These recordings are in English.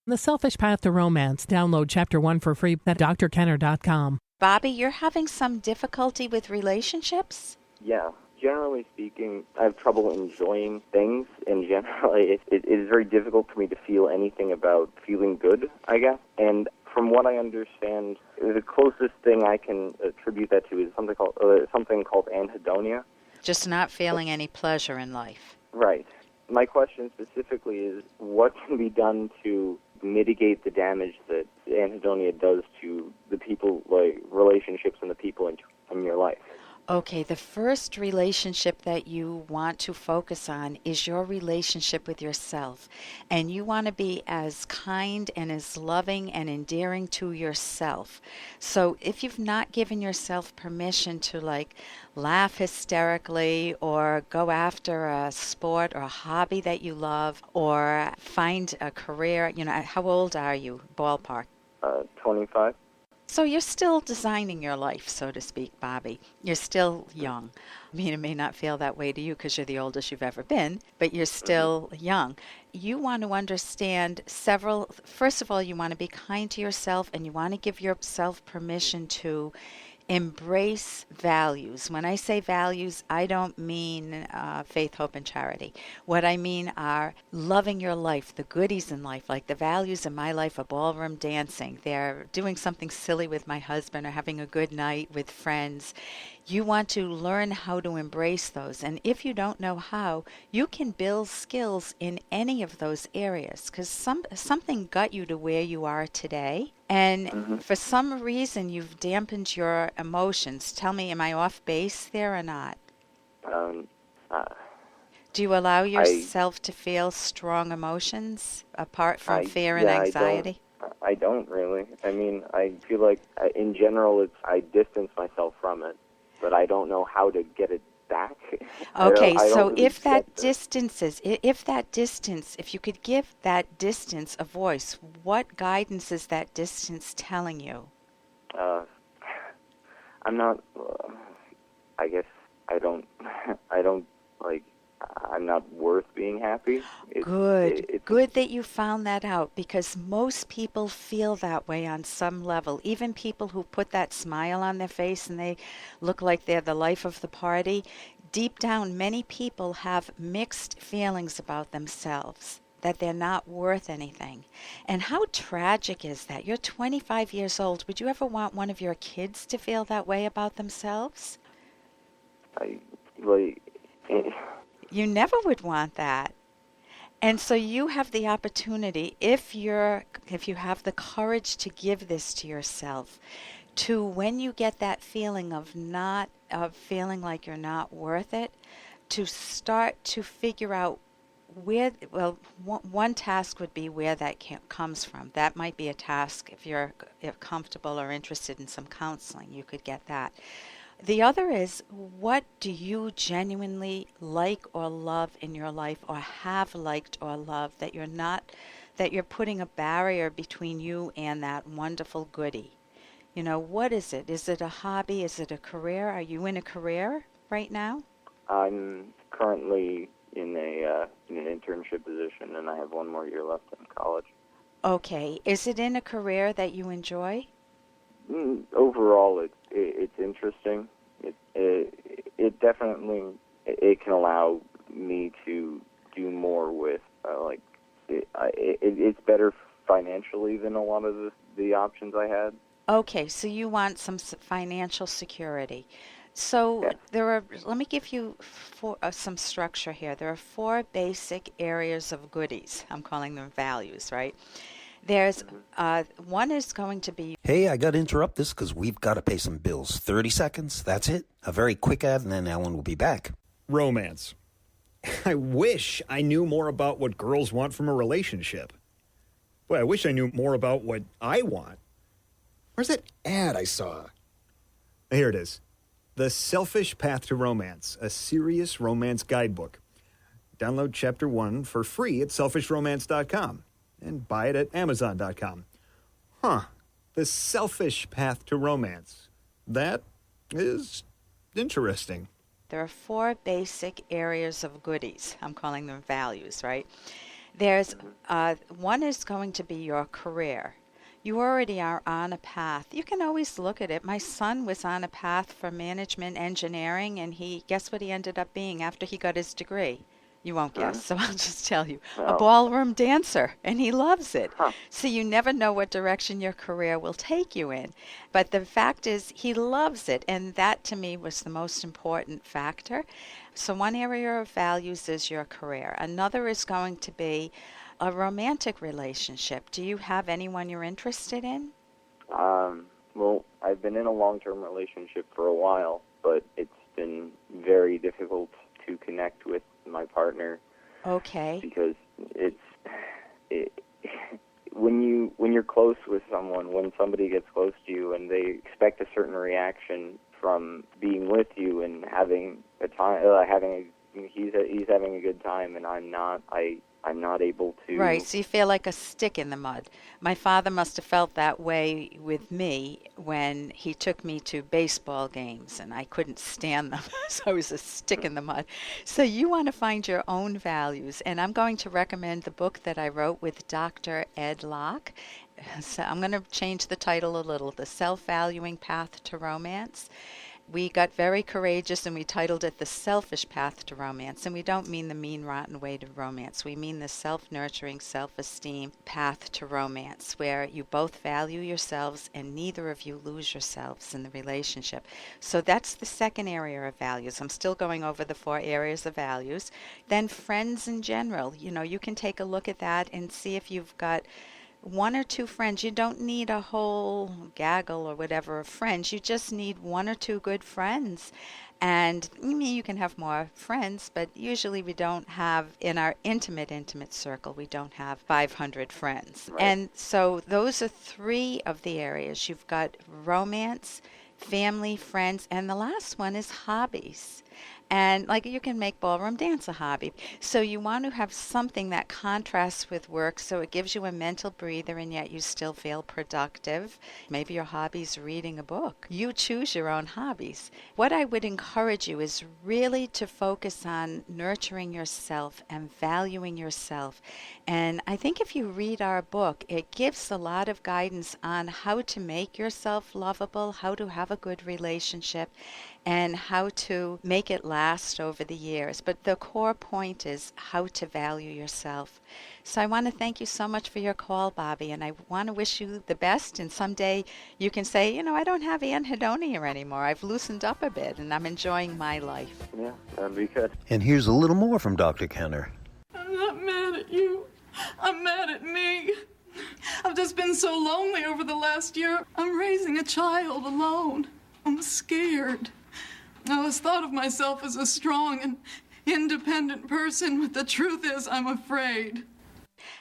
The Selfish Path to Romance. Download Chapter 1 for free at drkenner.com. Bobby, you're having some difficulty with relationships? Yeah. Generally speaking, I have trouble enjoying things, and generally it is very difficult for me to feel anything about feeling good, I guess. And from what I understand, the closest thing I can attribute that to is something called anhedonia. Just not feeling any pleasure in life. Right. My question specifically is, what can be done to mitigate the damage that anhedonia does to the people, like relationships and the people in your life? Okay, the first relationship that you want to focus on is your relationship with yourself. And you want to be as kind and as loving and endearing to yourself. So if you've not given yourself permission to laugh hysterically or go after a sport or a hobby that you love or find a career, how old are you, ballpark? 25. So you're still designing your life, so to speak, Bobby. You're still young. I mean, it may not feel that way to you because you're the oldest you've ever been, but you're still young. You want to understand first of all, you want to be kind to yourself and you want to give yourself permission to embrace values. When I say values, I don't mean faith, hope, and charity. What I mean are loving your life, the goodies in life, like the values in my life are ballroom dancing. They're doing something silly with my husband or having a good night with friends. You want to learn how to embrace those. And if you don't know how, you can build skills in any of those areas because something got you to where you are today. And for some reason, you've dampened your emotions. Tell me, am I off base there or not? Do you allow yourself to feel strong emotions apart from fear and anxiety? I don't really. I mean, I feel like in general, I distance myself from it, but I don't know how to get it back. Okay, so really if you could give that distance a voice, what guidance is that distance telling you? I'm not, I guess I'm not worth being happy. Good that you found that out because most people feel that way on some level. Even people who put that smile on their face and they look like they're the life of the party. Deep down, many people have mixed feelings about themselves, that they're not worth anything. And how tragic is that? You're 25 years old. Would you ever want one of your kids to feel that way about themselves? You never would want that. And so you have the opportunity, if you have the courage to give this to yourself, to when you get that feeling of feeling like you're not worth it, to start to figure out one task would be where that comes from. That might be a task if you're comfortable or interested in some counseling, you could get that. The other is, what do you genuinely like or love in your life or have liked or loved that you're putting a barrier between you and that wonderful goodie? What is it? Is it a hobby? Is it a career? Are you in a career right now? I'm currently in an internship position, and I have one more year left in college. Okay. Is it in a career that you enjoy? Overall, it's interesting. It definitely can allow me to do more with it's better financially than a lot of the options I had. Okay, so you want some financial security. So Yeah. let me give you some structure here. There are 4 basic areas of goodies. I'm calling them values, right? There's one is going to be. Hey, I got to interrupt this because we've got to pay some bills. 30 seconds, that's it. A very quick ad, and then Ellen will be back. Romance. I wish I knew more about what girls want from a relationship. Boy, I wish I knew more about what I want. Where's that ad I saw? Here it is. The Selfish Path to Romance, a serious romance guidebook. Download Chapter 1 for free at selfishromance.com and buy it at amazon.com. The Selfish Path to Romance. That is interesting. There are 4 basic areas of goodies. I'm calling them values, right? There's one is going to be your career. You already are on a path. You can always look at it. My son was on a path for management engineering, and guess what he ended up being after he got his degree? You won't guess, so I'll just tell you. A Oh. ballroom dancer, and he loves it. Huh. So you never know what direction your career will take you in. But the fact is, he loves it, and that to me was the most important factor. So one area of values is your career. Another is going to be a romantic relationship. Do you have anyone you're interested in? Well, I've been in a long-term relationship for a while, but it's been very difficult to connect with my partner Okay. because when you're close with someone, when somebody gets close to you and they expect a certain reaction from being with you and having a time, he's having a good time and I'm not able to. Right, so you feel like a stick in the mud. My father must have felt that way with me when he took me to baseball games and I couldn't stand them. So I was a stick in the mud. So you want to find your own values, and I'm going to recommend the book that I wrote with Dr. Ed Locke. So I'm going to change the title a little, The Self-Valuing Path to Romance. We got very courageous and we titled it The Selfish Path to Romance. And we don't mean the mean, rotten way to romance. We mean the self-nurturing, self-esteem path to romance, where you both value yourselves and neither of you lose yourselves in the relationship. So that's the second area of values. I'm still going over the 4 areas of values. Then friends in general. You can take a look at that and see if you've got 1 or 2 friends. You don't need a whole gaggle or whatever of friends. You just need 1 or 2 good friends. And you can have more friends, but usually we don't have, in our intimate circle, we don't have 500 friends. Right. And so those are 3 of the areas. You've got romance, family, friends, and the last one is hobbies. And like you can make ballroom dance a hobby. So you want to have something that contrasts with work so it gives you a mental breather and yet you still feel productive. Maybe your hobby's reading a book. You choose your own hobbies. What I would encourage you is really to focus on nurturing yourself and valuing yourself. And I think if you read our book, it gives a lot of guidance on how to make yourself lovable, how to have a good relationship, and how to make it last over the years. But the core point is how to value yourself. So I want to thank you so much for your call, Bobby, and I want to wish you the best. And someday you can say, I don't have anhedonia anymore. I've loosened up a bit, and I'm enjoying my life. Yeah, that'd be good. And here's a little more from Dr. Kenner. I'm not mad at you. I'm mad at me. I've just been so lonely over the last year. I'm raising a child alone. I'm scared. I always thought of myself as a strong and independent person, but the truth is I'm afraid.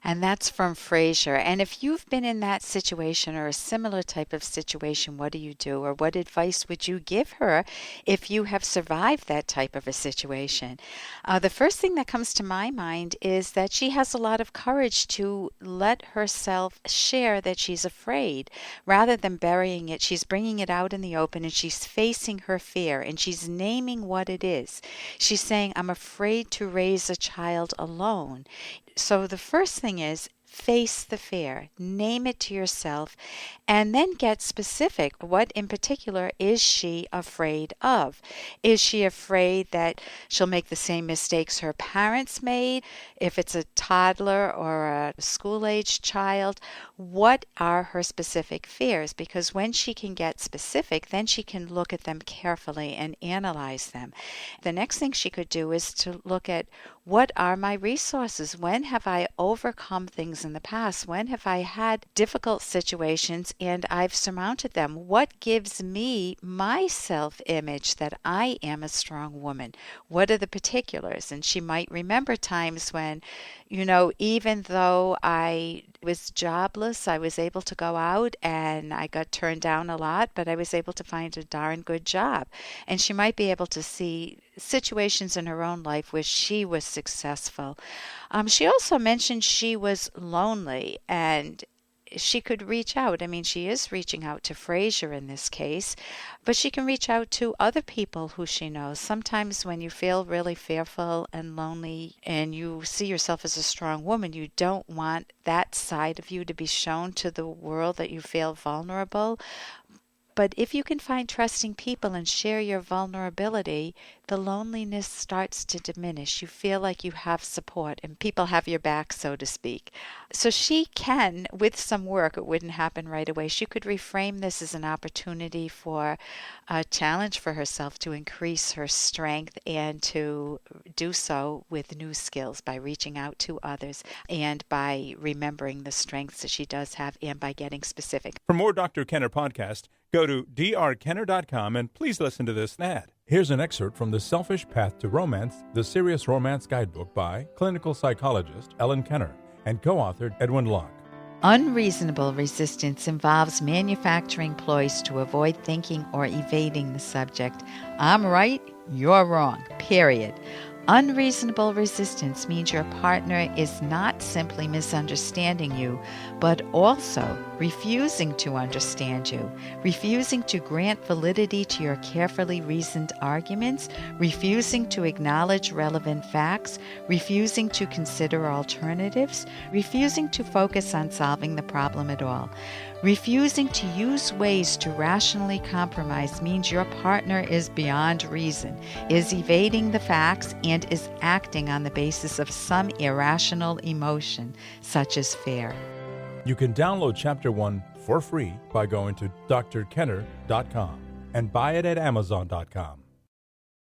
And that's from Fraser. And if you've been in that situation or a similar type of situation, what do you do? Or what advice would you give her if you have survived that type of a situation? The first thing that comes to my mind is that she has a lot of courage to let herself share that she's afraid. Rather than burying it, she's bringing it out in the open and she's facing her fear and she's naming what it is. She's saying, I'm afraid to raise a child alone. So the first thing is face the fear, name it to yourself, and then get specific. What in particular is she afraid of? Is she afraid that she'll make the same mistakes her parents made? If it's a toddler or a school-aged child, what are her specific fears? Because when she can get specific, then she can look at them carefully and analyze them. The next thing she could do is to look at, what are my resources? When have I overcome things in the past? When have I had difficult situations and I've surmounted them? What gives me my self-image that I am a strong woman? What are the particulars? And she might remember times when, even though I was jobless, I was able to go out and I got turned down a lot, but I was able to find a darn good job. And she might be able to see situations in her own life where she was successful. She also mentioned she was lonely, and she could reach out. I mean, she is reaching out to Fraser in this case, but she can reach out to other people who she knows. Sometimes when you feel really fearful and lonely and you see yourself as a strong woman, you don't want that side of you to be shown to the world, that you feel vulnerable. But if you can find trusting people and share your vulnerability, the loneliness starts to diminish. You feel like you have support and people have your back, so to speak. So she can, with some work, it wouldn't happen right away. She could reframe this as an opportunity for a challenge for herself to increase her strength and to do so with new skills by reaching out to others and by remembering the strengths that she does have and by getting specific. For more Dr. Kenner podcast, go to drkenner.com and please listen to this ad. Here's an excerpt from The Selfish Path to Romance, the Serious Romance Guidebook by clinical psychologist Ellen Kenner and co-authored Edwin Locke. Unreasonable resistance involves manufacturing ploys to avoid thinking or evading the subject. I'm right, you're wrong, period. Unreasonable resistance means your partner is not simply misunderstanding you, but also refusing to understand you, refusing to grant validity to your carefully reasoned arguments, refusing to acknowledge relevant facts, refusing to consider alternatives, refusing to focus on solving the problem at all. Refusing to use ways to rationally compromise means your partner is beyond reason, is evading the facts, and is acting on the basis of some irrational emotion, such as fear. You can download Chapter 1 for free by going to drkenner.com and buy it at amazon.com.